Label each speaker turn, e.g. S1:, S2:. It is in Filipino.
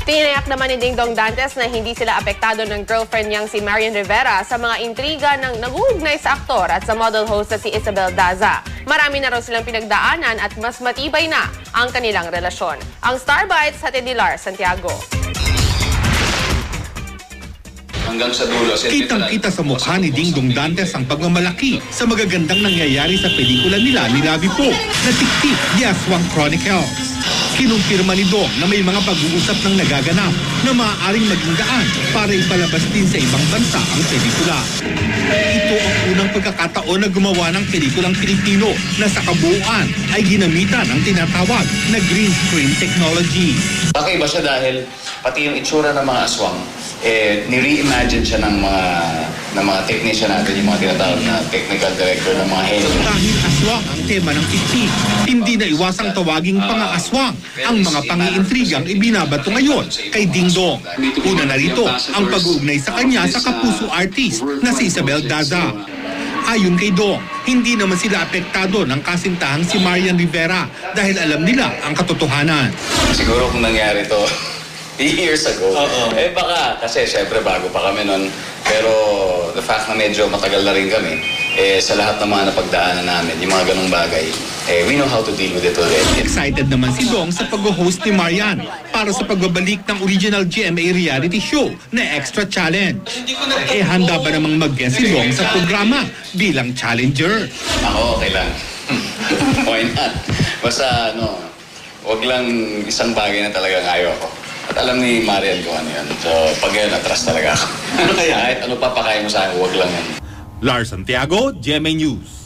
S1: Tiniyak naman ni Dingdong Dantes na hindi sila apektado ng girlfriend niyang si Marian Rivera sa mga intriga ng nag-uugnay sa aktor at sa model host na si Isabel Daza. Marami na raw silang pinagdaanan at mas matibay na ang kanilang relasyon. Ang Star Bites, hatid ni Lars Santiago.
S2: Hanggang sa dulo, kitang-kita sa mukha ni Dingdong Dantes ang pagmamalaki sa magagandang nangyayari sa pelikula nila ni Ravi Poe na Tik-Tik, The Aswang Chronicles. Kinumpirma ni Dong na may mga pag-uusap ng nagaganap na maaaring maging daan para ipalabas din sa ibang bansa ang pelikula. Ito ang unang pagkakataon na gumawa ng pelikulang Pilipino na sa kabuuan ay ginamitan ang tinatawag na green screen technology.
S3: Kakaiba siya dahil pati yung itsura ng mga aswang, ni-reimagine siya ng mga technician natin, yung mga tinatawag na technical director ng mga henyo.
S2: Dahil aswang ang tema ng Tik-Tik, hindi na iwasang tawaging pang-aaswang ang mga pangiintrigang ibinabato ngayon kay Dingdong. Una na rito ang pag-uugnay sa kanya sa kapuso artist na si Isabel Daza. Ayon kay Dong, hindi naman sila apektado ng kasintahang si Marian Rivera dahil alam nila ang katotohanan.
S3: Siguro kung nangyari to years ago, baka kasi syempre bago pa kami nun, pero the fact na medyo matagal na rin kami, sa lahat ng mga napagdaanan namin, yung mga ganong bagay, we know how to deal with it already.
S2: Excited naman si Dong sa pag-host ni Marian para sa pagbabalik ng original GMA reality show na Extra Challenge. Handa ba namang mag-guest si Dong sa programa bilang challenger?
S3: Ako, okay lang. Why not? Basta wag lang isang bagay na talagang ayaw ko. At alam ni Marian kung ano yan. So, pag yan, atras talaga ako. Kahit ano pa pakain mo sa akin, wag lang yan.
S2: Lars Santiago, GMA News.